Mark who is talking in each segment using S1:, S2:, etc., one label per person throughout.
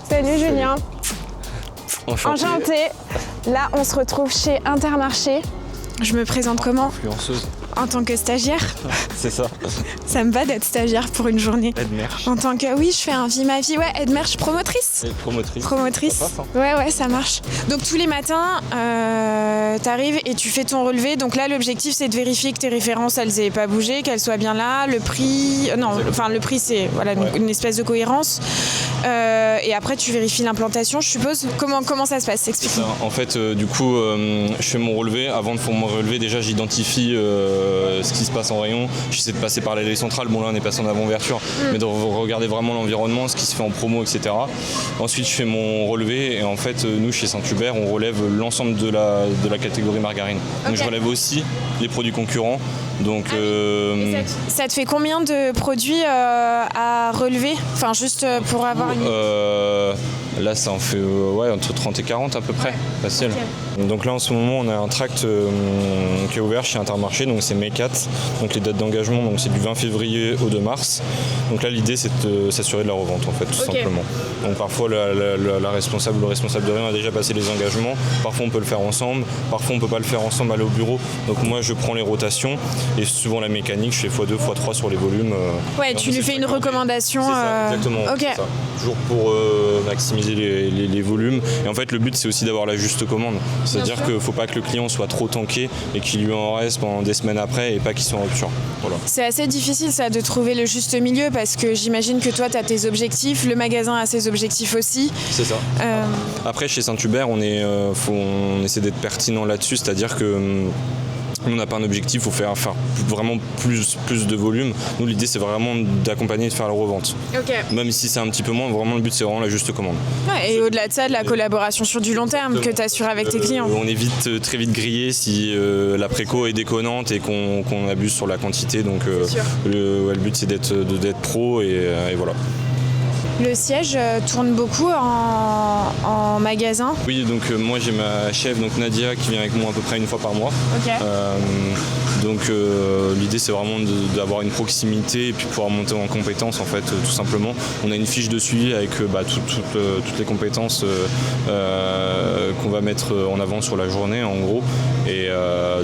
S1: Salut Julien.
S2: Enchanté.
S1: Là, on se retrouve chez Intermarché. Je me présente comment ?
S2: Influenceuse.
S1: En tant que stagiaire.
S2: C'est ça.
S1: Ça me va d'être stagiaire pour une journée.
S2: Aide-merch.
S1: En tant que, oui, je fais un vie ma vie. Ouais, aide-merch promotrice.
S2: Et promotrice.
S1: Promotrice.
S2: Ça passe, hein.
S1: Ouais, ça marche. Donc tous les matins, t'arrives et tu fais ton relevé. Donc là, l'objectif, c'est de vérifier que tes références, elles n'aient pas bougé, qu'elles soient bien là. Le prix, le prix, c'est voilà, une espèce de cohérence. Et après, tu vérifies l'implantation, je suppose. Comment ça se passe ? Explique-moi.
S2: En fait, je fais mon relevé. Avant de faire mon relevé, déjà, j'identifie ce qui se passe en rayon. J'essaie de passer par l'allée centrale. Bon, là, on est passé en avant-ouverture, mais de regarder vraiment l'environnement, ce qui se fait en promo, etc. Ensuite, je fais mon relevé. Et en fait, nous, chez Saint-Hubert, on relève l'ensemble de la catégorie margarine. Donc, je relève aussi les produits concurrents. Donc,
S1: ça te fait combien de produits à relever ? Enfin, juste pour avoir une...
S2: Là, ça en fait entre 30 et 40 à peu près, facile. Okay. Donc là, en ce moment, on a un tract qui est ouvert chez Intermarché, donc c'est mai 4. Donc les dates d'engagement, donc c'est du 20 février au 2 mars. Donc là, l'idée, c'est de s'assurer de la revente, en fait, tout simplement. Donc parfois, la responsable ou le responsable de rayon a déjà passé les engagements. Parfois, on peut le faire ensemble. Parfois, on peut pas le faire ensemble, aller au bureau. Donc moi, je prends les rotations et souvent la mécanique, je fais x2, x3 sur les volumes.
S1: Ouais, tu lui fais une recommandation.
S2: C'est ça, exactement.
S1: Ok.
S2: C'est ça. Toujours pour maximiser les volumes. Et en fait, le but, c'est aussi d'avoir la juste commande. C'est-à-dire qu'il ne faut pas que le client soit trop tanké et qu'il lui en reste pendant des semaines après et pas qu'il soit en rupture. Voilà.
S1: C'est assez difficile, ça, de trouver le juste milieu parce que j'imagine que toi, tu as tes objectifs, le magasin a ses objectifs aussi.
S2: C'est ça. Après, chez Saint-Hubert, on essaie d'être pertinent là-dessus, c'est-à-dire que on n'a pas un objectif, il faut faire vraiment plus de volume. Nous, l'idée, c'est vraiment d'accompagner et de faire la revente. Même si c'est un petit peu moins, vraiment, le but, c'est vraiment la juste commande.
S1: Ouais, et au-delà de ça, de la collaboration sur du long terme que tu assures avec tes clients.
S2: On est très vite grillé si la préco est déconnante et qu'on abuse sur la quantité. Donc, le but, c'est d'être pro et voilà.
S1: Le siège tourne beaucoup en magasin.
S2: Oui, donc moi j'ai ma chef, donc Nadia, qui vient avec moi à peu près une fois par mois. Donc l'idée c'est vraiment d'avoir une proximité et puis pouvoir monter en compétences en fait, tout simplement. On a une fiche de suivi avec toutes les compétences qu'on va mettre en avant sur la journée en gros. Et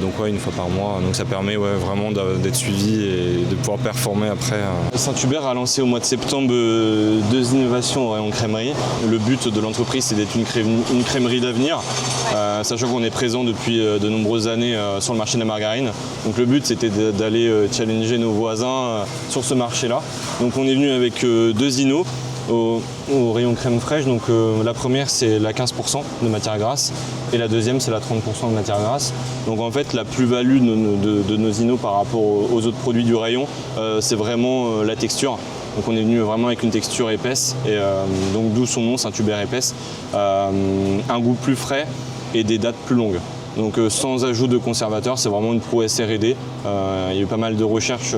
S2: donc une fois par mois. Donc ça permet vraiment d'être suivi et de pouvoir performer après. Saint-Hubert a lancé au mois de septembre 2 innovations au rayon crèmerie. Le but de l'entreprise, c'est d'être une crèmerie d'avenir, sachant qu'on est présent depuis de nombreuses années sur le marché de la margarine. Donc le but, c'était d'aller challenger nos voisins sur ce marché-là. Donc on est venu avec 2 innos au rayon crème fraîche. Donc la première, c'est la 15% de matière grasse et la deuxième, c'est la 30% de matière grasse. Donc en fait, la plus-value de nos innos par rapport aux autres produits du rayon, c'est vraiment la texture. Donc on est venu vraiment avec une texture épaisse, et donc d'où son nom, Saint-Hubert épaisse. Un goût plus frais et des dates plus longues. Donc sans ajout de conservateurs, c'est vraiment une prouesse R&D. Il y a eu pas mal de recherches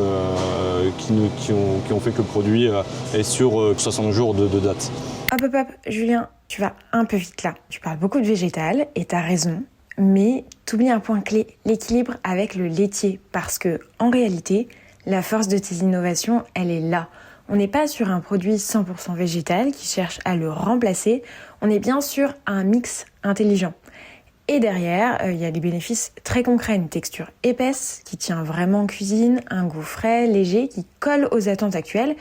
S2: qui ont fait que le produit est sur 60 jours de date.
S3: Hop, Julien, tu vas un peu vite là. Tu parles beaucoup de végétal et t'as raison, mais t'oublies un point clé, l'équilibre avec le laitier. Parce que en réalité, la force de tes innovations, elle est là. On n'est pas sur un produit 100% végétal qui cherche à le remplacer, on est bien sur un mix intelligent. Et derrière, il y a des bénéfices très concrets, une texture épaisse qui tient vraiment en cuisine, un goût frais, léger, qui colle aux attentes actuelles.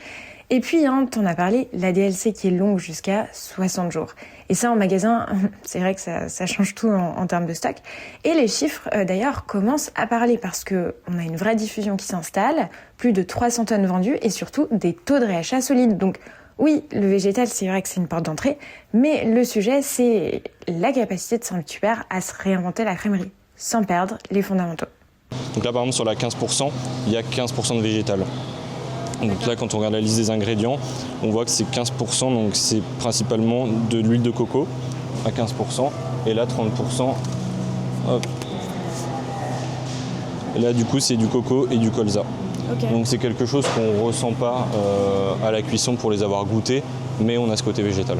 S3: Et puis, t'en as parlé, la DLC qui est longue jusqu'à 60 jours. Et ça, en magasin, c'est vrai que ça change tout en termes de stock. Et les chiffres, d'ailleurs, commencent à parler parce qu'on a une vraie diffusion qui s'installe, plus de 300 tonnes vendues et surtout des taux de réachat solides. Donc oui, le végétal, c'est vrai que c'est une porte d'entrée, mais le sujet, c'est la capacité de Saint-Hubert à se réinventer la crèmerie, sans perdre les fondamentaux.
S2: Donc là, par exemple, sur la 15%, il y a 15% de végétal. Donc là, quand on regarde la liste des ingrédients, on voit que c'est 15%, donc c'est principalement de l'huile de coco à 15%, et là 30%, hop. Et là, du coup, c'est du coco et du colza. Donc c'est quelque chose qu'on ne ressent pas à la cuisson pour les avoir goûtés, mais on a ce côté végétal.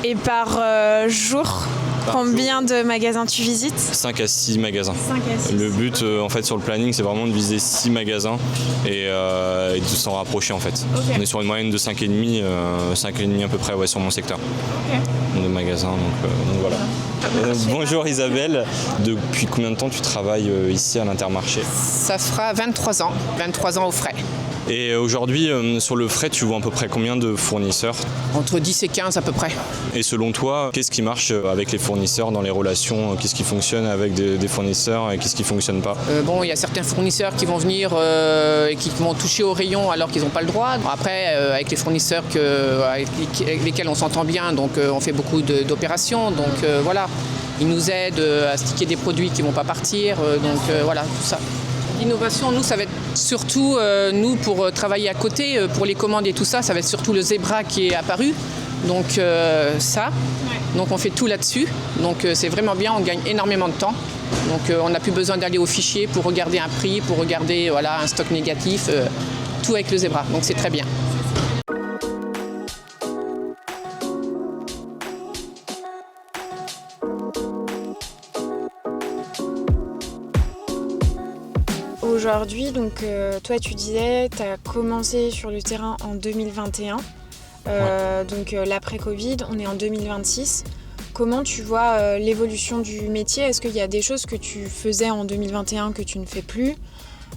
S1: Et par jour, Combien de magasins tu visites?
S2: 5 à 6 magasins.
S1: 5 à 6.
S2: Le but en fait sur le planning c'est vraiment de viser 6 magasins et de s'en rapprocher en fait.
S1: Okay.
S2: On est sur une moyenne de 5,5 à peu près sur mon secteur de magasins. Donc voilà. Bonjour Isabelle, depuis combien de temps tu travailles ici à l'Intermarché?
S4: Ça fera 23 ans au frais.
S2: Et aujourd'hui, sur le frais, tu vois à peu près combien de fournisseurs?
S4: Entre 10 et 15 à peu près.
S2: Et selon toi, qu'est-ce qui marche avec les fournisseurs dans les relations? Qu'est-ce qui fonctionne avec des fournisseurs et qu'est-ce qui ne fonctionne pas?
S4: Il y a certains fournisseurs qui vont venir et qui vont toucher au rayon alors qu'ils n'ont pas le droit. Après, avec les fournisseurs avec lesquels on s'entend bien, donc on fait beaucoup d'opérations. Donc voilà, ils nous aident à sticker des produits qui ne vont pas partir. Voilà, tout ça. L'innovation, nous, ça va être surtout, nous, pour travailler à côté, pour les commandes et tout ça, ça va être surtout le Zebra qui est apparu. Donc ça, donc on fait tout là-dessus. Donc c'est vraiment bien, on gagne énormément de temps. Donc on n'a plus besoin d'aller au fichier pour regarder un prix, pour regarder un stock négatif, tout avec le Zebra. Donc c'est très bien.
S1: Aujourd'hui, donc toi tu disais, tu as commencé sur le terrain en 2021, donc l'après-Covid, on est en 2026. Comment tu vois l'évolution du métier? Est-ce qu'il y a des choses que tu faisais en 2021 que tu ne fais plus?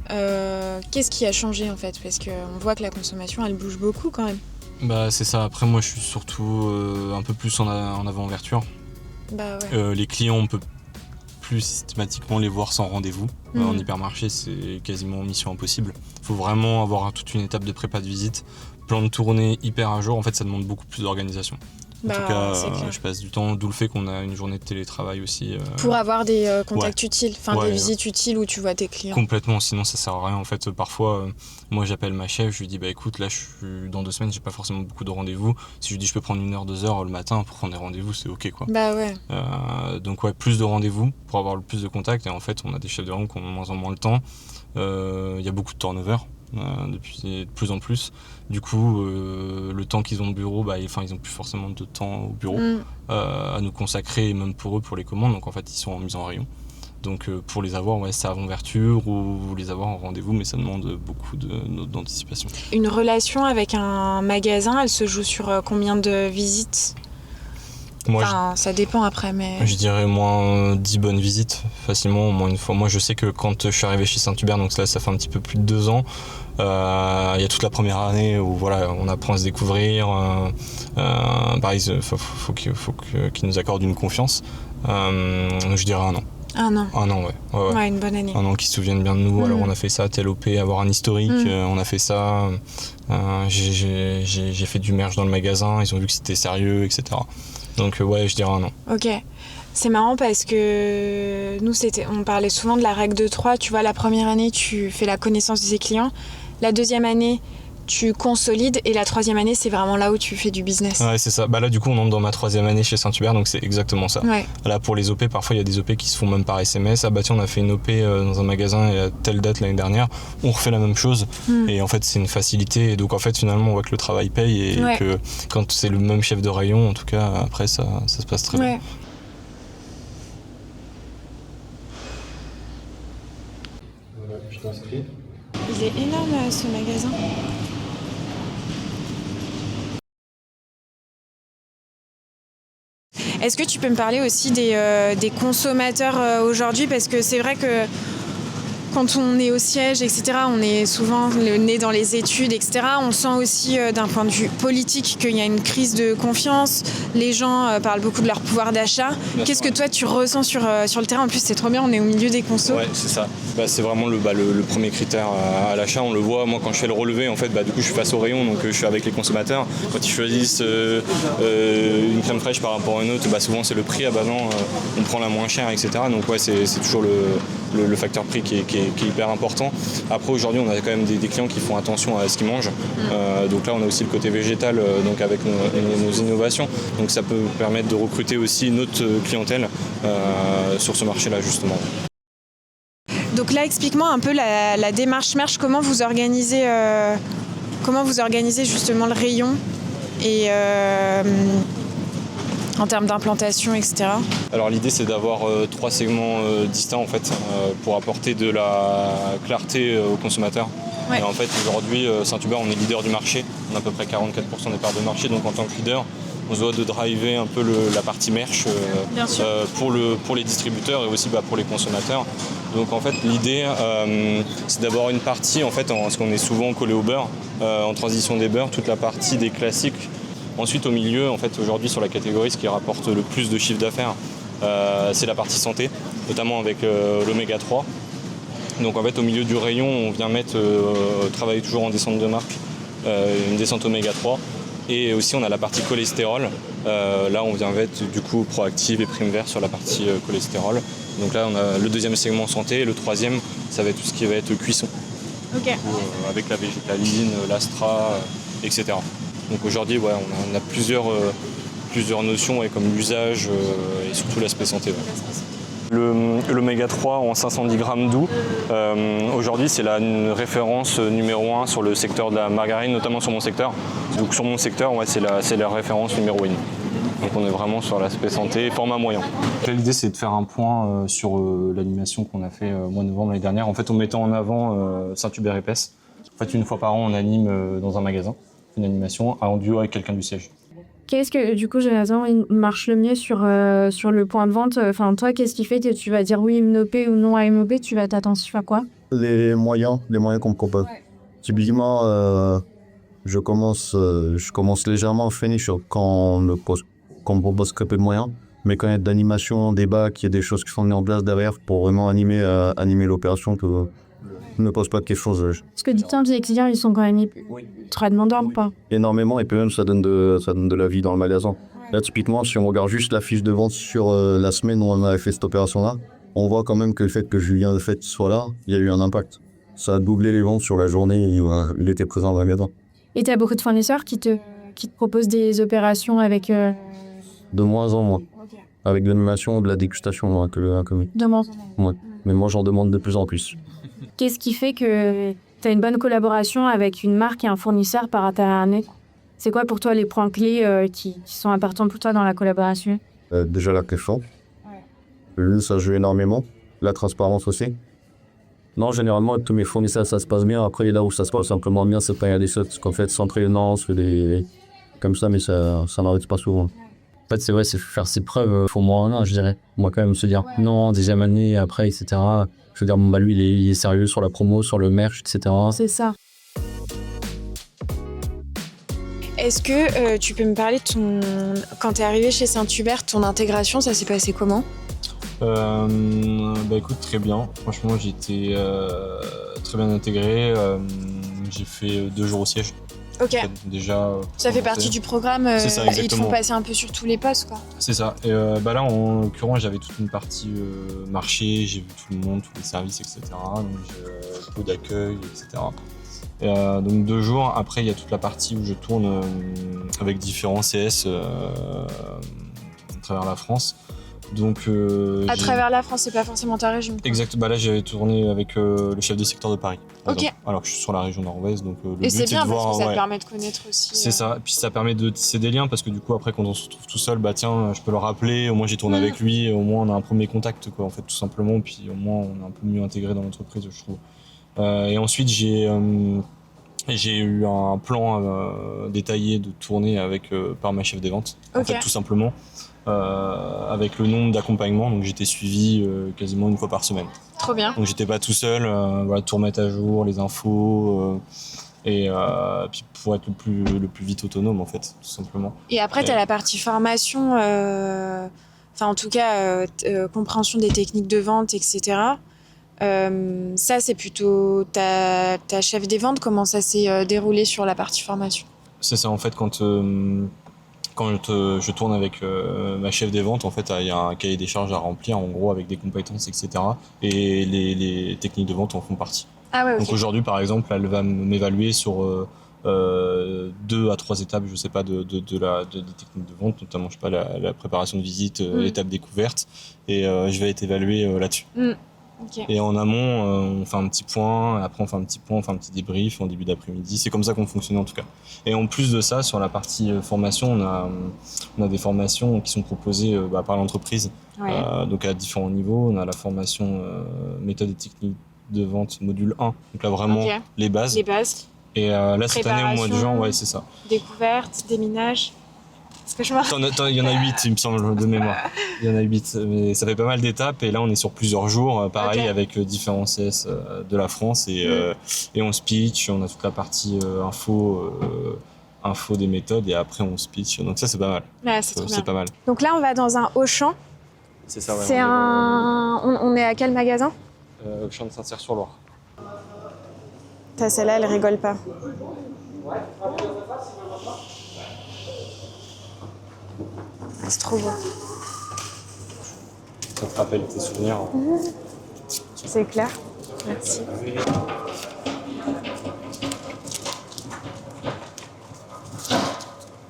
S1: Qu'est-ce qui a changé en fait? Parce qu'on voit que la consommation elle bouge beaucoup quand même.
S5: Bah c'est ça, après moi je suis surtout un peu plus en avant-ouverture.
S1: Bah ouais.
S5: Les clients on peut plus systématiquement les voir sans rendez-vous. En hypermarché c'est quasiment mission impossible. Il faut vraiment avoir toute une étape de prépa de visite, plan de tournée hyper à jour, en fait ça demande beaucoup plus d'organisation. En tout cas, je passe du temps, d'où le fait qu'on a une journée de télétravail aussi.
S1: Pour avoir des contacts utiles, des visites utiles où tu vois tes clients.
S5: Complètement, sinon ça sert à rien. En fait, parfois, moi j'appelle ma chef, je lui dis bah écoute, là je suis dans 2 semaines, j'ai pas forcément beaucoup de rendez-vous. Si je lui dis je peux prendre 1 heure, 2 heures le matin pour prendre des rendez-vous, c'est ok quoi.
S1: Bah ouais.
S5: Donc plus de rendez-vous pour avoir le plus de contacts. Et en fait, on a des chefs de rayon qui ont de moins en moins le temps. Il y a beaucoup de turnover. Depuis de plus en plus. Du coup, le temps qu'ils ont au bureau, ils ont plus forcément de temps au bureau à nous consacrer, et même pour eux, pour les commandes. Donc en fait, ils sont en mise en rayon. Donc pour les avoir, c'est avant-ouverture ou les avoir en rendez-vous, mais ça demande beaucoup d'anticipation. Une
S1: relation avec un magasin, elle se joue sur combien de visites? Ça dépend après, mais...
S5: Je dirais moins 10 bonnes visites, facilement, au moins une fois. Moi, je sais que quand je suis arrivé chez Saint-Hubert, donc là, ça fait un petit peu plus de 2 ans, il y a toute la première année où on apprend à se découvrir. Il faut qu'ils nous accordent une confiance. Je dirais 1 an.
S1: 1 an.
S5: 1 an, ouais.
S1: Ouais, une bonne année.
S5: 1 an qu'ils se souviennent bien de nous. Alors on a fait ça, tel OP, avoir un historique, on a fait ça. J'ai fait du merch dans le magasin, ils ont vu que c'était sérieux, etc. Donc je dirais 1 an.
S1: Ok. C'est marrant parce que nous, on parlait souvent de la règle de 3. Tu vois, la première année, tu fais la connaissance de tes clients. La deuxième année, tu consolides. Et la 3e année, c'est vraiment là où tu fais du business.
S5: Ouais, c'est ça. Là, du coup, on entre dans ma 3e année chez Saint-Hubert, donc c'est exactement ça.
S1: Ouais.
S5: Là, pour les OP, parfois, il y a des OP qui se font même par SMS. On a fait une OP dans un magasin à telle date l'année dernière. On refait la même chose. Et en fait, c'est une facilité. Et donc, en fait, finalement, on voit que le travail paye et que quand c'est le même chef de rayon, en tout cas, après, ça se passe très bien.
S2: Voilà, je t'inscris.
S1: Il est énorme ce magasin. Est-ce que tu peux me parler aussi des consommateurs aujourd'hui? Parce que c'est vrai que quand on est au siège, etc., on est souvent le nez dans les études, etc. On sent aussi d'un point de vue politique qu'il y a une crise de confiance. Les gens parlent beaucoup de leur pouvoir d'achat. Qu'est-ce que toi tu ressens sur le terrain? En plus c'est trop bien, on est au milieu des consos.
S2: Ouais, c'est ça. C'est vraiment le premier critère à l'achat. On le voit, moi quand je fais le relevé, en fait, du coup je suis face au rayon, donc je suis avec les consommateurs. Quand ils choisissent une crème fraîche par rapport à une autre, souvent c'est le prix. Non, on prend la moins chère, etc. Donc c'est toujours le facteur prix qui est hyper important. Après aujourd'hui on a quand même des clients qui font attention à ce qu'ils mangent. Donc là on a aussi le côté végétal donc avec nos innovations. Donc ça peut permettre de recruter aussi une autre clientèle sur ce marché-là justement.
S1: Donc là explique-moi un peu la démarche merch, comment vous organisez justement le rayon et en termes d'implantation, etc.
S2: Alors l'idée c'est d'avoir 3 segments distincts en fait pour apporter de la clarté aux consommateurs. Ouais. Et en fait aujourd'hui Saint-Hubert on est leader du marché, on a à peu près 44% des parts de marché, donc en tant que leader on se doit de driver un peu la partie merch pour les distributeurs et aussi pour les consommateurs. Donc en fait l'idée c'est d'avoir une partie en fait parce qu'on est souvent collé au beurre, en transition des beurres, toute la partie des classiques. Ensuite au milieu en fait aujourd'hui sur la catégorie ce qui rapporte le plus de chiffre d'affaires c'est la partie santé, notamment avec l'oméga 3. Donc en fait au milieu du rayon on vient travailler toujours en descente de marque, une descente oméga 3. Et aussi on a la partie cholestérol, là on vient mettre du coup Proactive et Prime Vert sur la partie cholestérol. Donc là on a le deuxième segment santé et le troisième ça va être tout ce qui va être cuisson.
S1: Okay.
S2: Avec la végétaline, l'astra, etc. Donc aujourd'hui on a plusieurs notions comme l'usage et surtout l'aspect santé. L'oméga 3 en 510 grammes doux, aujourd'hui c'est la référence numéro 1 sur le secteur de la margarine, notamment sur mon secteur. Donc sur mon secteur, c'est la référence numéro 1. Donc on est vraiment sur l'aspect santé, format moyen.
S5: L'idée c'est de faire un point sur l'animation qu'on a fait au mois de novembre l'année dernière, en fait en mettant en avant Saint-Hubert épaisse. En fait une fois par an on anime dans un magasin une animation en duo avec quelqu'un du siège.
S6: Qu'est-ce que, du coup, Jonathan, il marche le mieux sur le point de vente? Enfin, toi, qu'est-ce qui fait que tu vas dire oui MOP ou non à MOP? Tu vas t'attention à quoi?
S7: Les moyens qu'on me propose. Ouais. Typiquement, je commence légèrement finish quand on me propose très peu de moyens. Mais quand il y a de l'animation, des bacs, il y a des choses qui sont mises en place derrière pour vraiment animer l'opération, que ne me pose pas de questions.
S6: Parce que du temps, les clients, ils sont quand même très demandeurs ou pas?
S7: Énormément, et puis même ça donne de la vie dans le magasin. Ouais. Là, typiquement, si on regarde juste la fiche de vente sur la semaine où on avait fait cette opération-là, on voit quand même que le fait que Julien soit là, il y a eu un impact. Ça a doublé les ventes sur la journée où il était présent dans le magasin.
S6: Et tu as beaucoup de fournisseurs qui te proposent des opérations avec...
S7: De moins en moins. Okay. Avec de l'animation ou de la dégustation.
S6: De moins en moins.
S7: Ouais. Mais moi, j'en demande de plus en plus.
S6: Qu'est-ce qui fait que tu as une bonne collaboration avec une marque et un fournisseur par rapport à un autre? C'est quoi pour toi les points clés qui sont importants pour toi dans la collaboration?
S7: Déjà la question. Ouais. Ça joue énormément. La transparence aussi. Non, généralement, avec tous mes fournisseurs, ça se passe bien. Après, là où ça se passe simplement bien, c'est quand il y a des choses qu'on fait sans prévenance, comme ça, mais ça n'arrive pas souvent. En fait, c'est vrai, c'est faire ses preuves. Faut moins un an, je dirais. Moi, quand même, se dire non, déjà année, après, etc. Je veux dire, lui, il est sérieux sur la promo, sur le merch, etc.
S6: C'est ça.
S1: Est-ce que tu peux me parler de quand t'es arrivé chez Saint-Hubert, ton intégration, ça s'est passé comment?
S5: Écoute, très bien. Franchement, j'ai été très bien intégré. J'ai fait 2 jours au siège.
S1: Ok.
S5: Déjà,
S1: ça fait partie du programme.
S5: C'est ça, exactement.
S1: Ils te font passer un peu sur tous les postes, quoi.
S5: C'est ça. Et là, en l'occurrence, j'avais toute une partie marché, j'ai vu tout le monde, tous les services, etc. Donc, j'ai peu d'accueil, etc. Donc 2 jours. Après, il y a toute la partie où je tourne avec différents CS à travers la France. Donc,
S1: à travers la France, c'est pas forcément ta région.
S5: Exact. Là, j'avais tourné avec le chef de secteur de Paris.
S1: Ok.
S5: Alors que je suis sur la région nord-ouest, donc le but
S1: c'est bien
S5: de voir,
S1: parce que ça te permet de connaître aussi.
S5: C'est ça. Puis ça permet de tisser des liens parce que du coup, après, quand on se retrouve tout seul, tiens, je peux le rappeler. Au moins, j'ai tourné avec lui. Au moins, on a un premier contact, quoi. En fait, tout simplement. Puis au moins, on est un peu mieux intégré dans l'entreprise, je trouve. Et ensuite, j'ai eu un plan détaillé de tournée par ma chef des ventes. En fait, tout simplement. Avec le nombre d'accompagnements, donc j'étais suivi quasiment 1 fois par semaine.
S1: Trop bien.
S5: Donc j'étais pas tout seul, tout remettre à jour, les infos, et puis pour être le plus vite autonome en fait, tout simplement.
S1: Et après t'as la partie formation, en tout cas compréhension des techniques de vente, etc. Ça c'est plutôt ta chef des ventes, comment ça s'est déroulé sur la partie formation? C'est
S5: ça en fait, quand je tourne avec ma chef des ventes, en fait, il y a un cahier des charges à remplir, en gros, avec des compétences, etc. Et les techniques de vente en font partie.
S1: Ah ouais, okay.
S5: Donc aujourd'hui, par exemple, elle va m'évaluer sur 2 à 3 étapes, je sais pas, des techniques de vente, notamment, je sais pas, la préparation de visite, l'étape découverte, et je vais être évalué là-dessus.
S1: Okay.
S2: Et en amont, on fait un petit point, après on fait un petit point, on fait un petit débrief en début d'après-midi. C'est comme ça qu'on fonctionne en tout cas. Et en plus de ça, sur la partie formation, on a des formations qui sont proposées par l'entreprise, donc à différents niveaux. On a la formation méthode et technique de vente module 1, donc là vraiment les bases.
S1: Les bases.
S2: Et là cette année au mois de juin, c'est ça.
S1: Découverte, déminage. Il
S2: y en a 8, il me semble, de mémoire. Il y en a 8, mais ça fait pas mal d'étapes. Et là, on est sur plusieurs jours, pareil, avec différents CS de la France. Et on se pitch, on a toute la partie info des méthodes. Et après, on se pitch. Donc ça, c'est pas mal.
S1: Ouais, c'est
S2: pas mal.
S1: Donc là, on va dans un Auchan.
S2: C'est ça, ouais.
S1: On est à quel magasin?
S2: Auchan de Saint-Cyr-sur-Loire.
S1: Celle-là, elle rigole pas. C'est trop beau.
S2: Ça te rappelle tes souvenirs?
S1: C'est clair. Merci.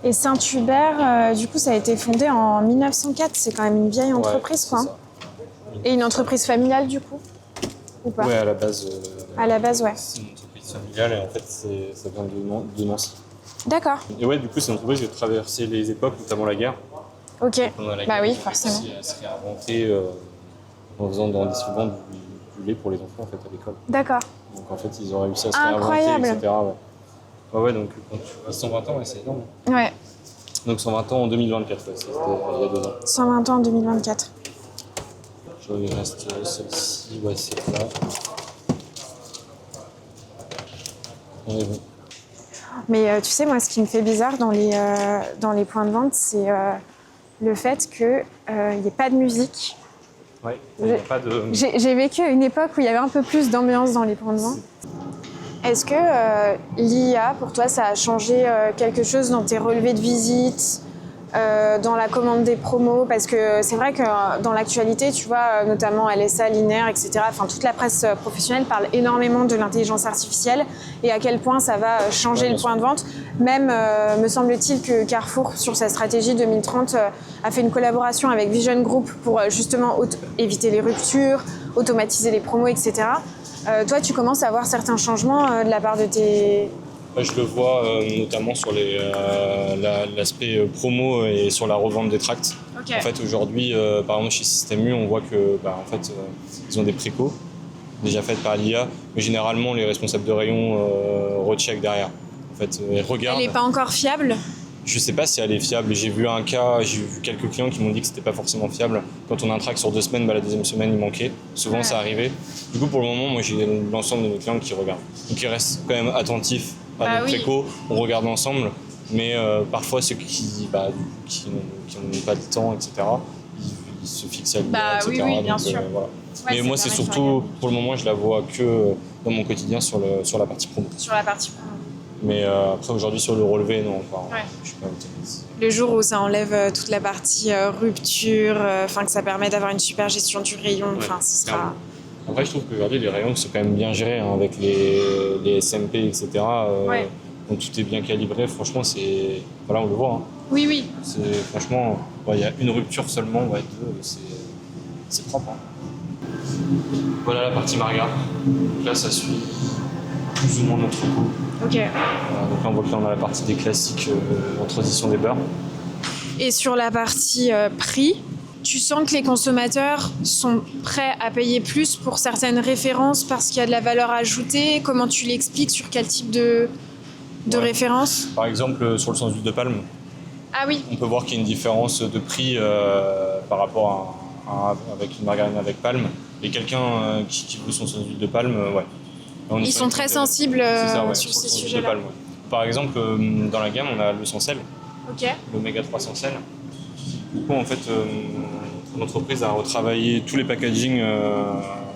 S1: Et Saint-Hubert, du coup, ça a été fondé en 1904. C'est quand même une vieille entreprise, quoi.
S2: Ça.
S1: Et une entreprise familiale, du coup? Ou pas?
S2: Ouais, à la base.
S1: À la base, ouais.
S2: C'est une entreprise familiale et en fait, ça vient de Nancy.
S1: D'accord.
S2: Et ouais, du coup, c'est une entreprise qui a traversé les époques, notamment la guerre.
S1: Ok.
S2: Bah
S1: guerre, oui, forcément.
S2: Elle s'est réinventée en distribuant du lait pour les enfants en fait, à l'école.
S1: D'accord.
S2: Donc en fait, ils ont réussi à se réinventer, etc. Ouais, donc quand tu as 120 ans, c'est énorme.
S1: Ouais.
S2: Donc 120 ans en 2024, c'était il y a 2 ans.
S1: 120 ans en 2024.
S2: Il reste celle-ci, c'est là. On est bon.
S1: Mais tu sais, moi, ce qui me fait bizarre dans les points de vente, c'est le fait qu'il n'y ait pas de musique.
S2: Ouais, il n'y a pas de...
S1: J'ai vécu une époque où il y avait un peu plus d'ambiance dans les points de vente. Est-ce que l'IA, pour toi, ça a changé quelque chose dans tes relevés de visite, dans la commande des promos? Parce que c'est vrai que dans l'actualité, tu vois, notamment LSA, Linéaire, etc., enfin, toute la presse professionnelle parle énormément de l'intelligence artificielle et à quel point ça va changer le point de vente. Même, me semble-t-il que Carrefour, sur sa stratégie 2030, a fait une collaboration avec Vision Group pour justement éviter les ruptures, automatiser les promos, etc. Toi, tu commences à voir certains changements de la part de tes...
S2: Je le vois notamment sur l'aspect promo et sur la revente des tracts.
S1: Okay.
S2: En fait, aujourd'hui, par exemple, chez Système U, on voit que, ils ont des précos déjà faites par l'IA, mais généralement, les responsables de rayon recheck derrière. En fait, ils regardent.
S1: Elle n'est pas encore fiable?
S2: Je sais pas si elle est fiable. J'ai vu quelques clients qui m'ont dit que c'était pas forcément fiable. Quand on a un track sur 2 semaines, la deuxième semaine il manquait. Souvent ça arrivait. Du coup, pour le moment, moi j'ai l'ensemble de mes clients qui regardent. Donc ils restent quand même attentifs à nos préco, on regarde ensemble. Mais parfois ceux qui n'ont pas de temps, etc., ils se fixent à l'IA, etc.
S1: Oui, bien sûr.
S2: Voilà.
S1: Ouais,
S2: mais moi c'est surtout, pour le moment, je la vois que dans mon quotidien sur la partie promo.
S1: Sur la partie promo.
S2: Mais après, aujourd'hui, sur le relevé, non. Je suis pas optimiste.
S1: Le jour où ça enlève toute la partie rupture, que ça permet d'avoir une super gestion du rayon, ce sera...
S2: Après, je trouve qu'aujourd'hui, les rayons sont quand même bien gérés, avec les SMP, etc. Donc tout est bien calibré. Franchement, c'est... Voilà, on le voit.
S1: Oui.
S2: Franchement, il y a une rupture seulement, deux, c'est propre. Voilà la partie Marga. Donc là, ça suit plus ou moins notre coup.
S1: Ok.
S2: Donc là, on voit que là, on a la partie des classiques en transition des beurres.
S1: Et sur la partie prix, tu sens que les consommateurs sont prêts à payer plus pour certaines références parce qu'il y a de la valeur ajoutée? Comment tu l'expliques? Sur quel type de référence?
S2: Par exemple, sur le sens d'huile de palme.
S1: Ah oui.
S2: On peut voir qu'il y a une différence de prix par rapport avec une margarine avec palme. Et quelqu'un qui veut son sens d'huile de palme,
S1: Ils sont très sensibles sur ces sujets-là.
S2: Par exemple, dans la gamme, on a le sans sel, l'oméga 3 sans sel. Du coup, en fait, l'entreprise a retravaillé tous les packaging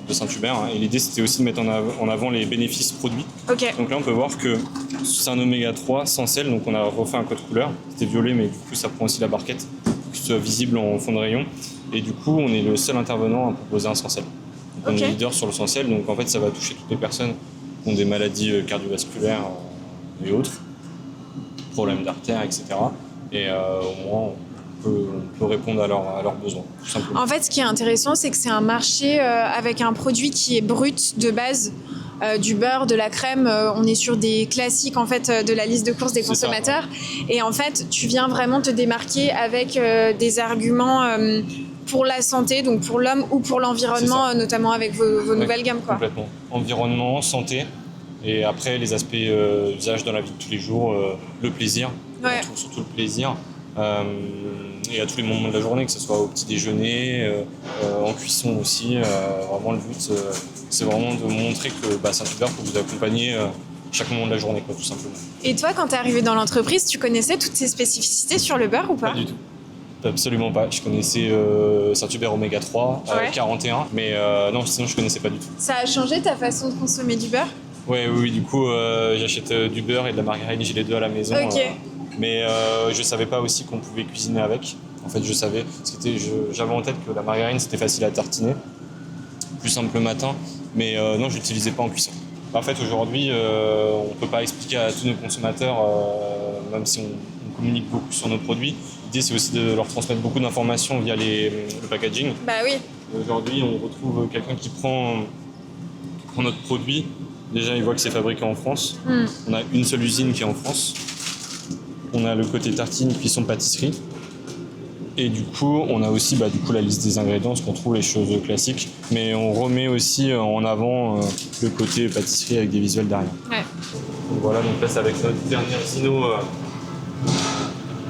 S2: de Saint-Hubert. Et l'idée, c'était aussi de mettre en avant les bénéfices produits. Donc là, on peut voir que c'est un oméga 3 sans sel. Donc on a refait un code couleur. C'était violet, mais du coup, ça prend aussi la barquette pour que ce soit visible en fond de rayon. Et du coup, on est le seul intervenant à proposer un sans sel. On est leader sur le sans sel, donc en fait ça va toucher toutes les personnes qui ont des maladies cardiovasculaires et autres, problèmes d'artères, etc. Et au moins on peut répondre à leurs besoins, tout simplement.
S1: En fait, ce qui est intéressant, c'est que c'est un marché avec un produit qui est brut de base. Du beurre, de la crème, on est sur des classiques en fait de la liste de courses des consommateurs. Ça, ouais. Et en fait, tu viens vraiment te démarquer avec des arguments pour la santé, donc pour l'homme ou pour l'environnement, notamment avec vos nouvelles gammes, quoi.
S2: Complètement. Environnement, santé, et après les aspects usage dans la vie de tous les jours, le plaisir. Ouais. On trouve surtout le plaisir. Et à tous les moments de la journée, que ce soit au petit déjeuner, en cuisson aussi. Vraiment le but, c'est vraiment de montrer que Saint-Hubert peut vous accompagner chaque moment de la journée, quoi, tout simplement.
S1: Et toi, quand tu es arrivé dans l'entreprise, tu connaissais toutes ces spécificités sur le beurre ou pas?
S2: Pas du tout. Absolument pas. Je connaissais Saint-Hubert Oméga 3, 41, mais non, sinon je connaissais pas du tout.
S1: Ça a changé ta façon de consommer du beurre?
S2: Oui, du coup, j'achète du beurre et de la margarine, j'ai les deux à la maison.
S1: Ok.
S2: Mais je savais pas aussi qu'on pouvait cuisiner avec. En fait, je savais. J'avais en tête que la margarine, c'était facile à tartiner, plus simple le matin, mais non, je l'utilisais pas en cuisson. En fait, aujourd'hui, on peut pas expliquer à tous nos consommateurs, même si on communique beaucoup sur nos produits. L'idée, c'est aussi de leur transmettre beaucoup d'informations via le packaging.
S1: Bah oui.
S2: Aujourd'hui, on retrouve quelqu'un qui prend notre produit. Déjà, il voit que c'est fabriqué en France. On a une seule usine qui est en France. On a le côté tartine, cuisson, pâtisserie. Et du coup, on a aussi la liste des ingrédients, ce qu'on trouve les choses classiques. Mais on remet aussi en avant le côté pâtisserie avec des visuels derrière. Ouais. Donc voilà, donc là, c'est avec notre dernier Zino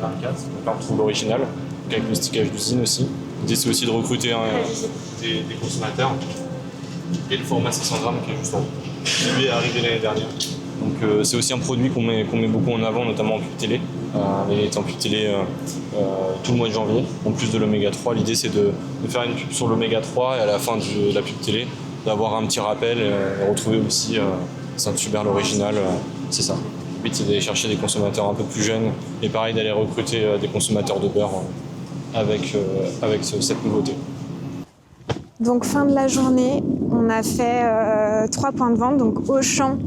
S2: 24. Donc là, on trouve l'original, avec le stickage d'usine aussi. L'idée, c'est aussi de recruter des consommateurs. Et le format 500 grammes qui est juste en haut. Lui est arrivé l'année dernière. Donc c'est aussi un produit qu'on met beaucoup en avant, notamment en pub télé. Il est en pub télé tout le mois de janvier. En plus de l'oméga 3, l'idée c'est de faire une pub sur l'oméga 3 et à la fin de la pub télé, d'avoir un petit rappel et retrouver aussi Saint-Hubert l'original. C'est ça. Le but c'est d'aller chercher des consommateurs un peu plus jeunes et pareil d'aller recruter des consommateurs de beurre avec cette nouveauté.
S1: Donc fin de la journée, on a fait 3 points de vente, donc Auchan,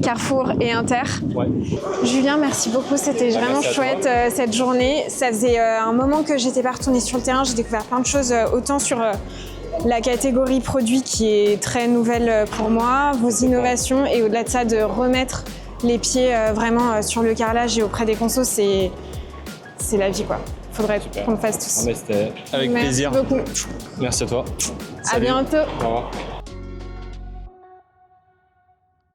S1: Carrefour et Inter. Ouais. Julien, merci beaucoup, c'était vraiment chouette cette journée. Ça faisait un moment que j'étais pas retournée sur le terrain, j'ai découvert plein de choses, autant sur la catégorie produits qui est très nouvelle pour moi, vos innovations et au-delà de ça, de remettre les pieds vraiment sur le carrelage et auprès des consos, c'est la vie, quoi. Faudrait qu'on le fasse tous.
S2: C'était avec plaisir.
S1: Merci beaucoup.
S2: Merci à toi.
S1: À bientôt.
S2: Au revoir.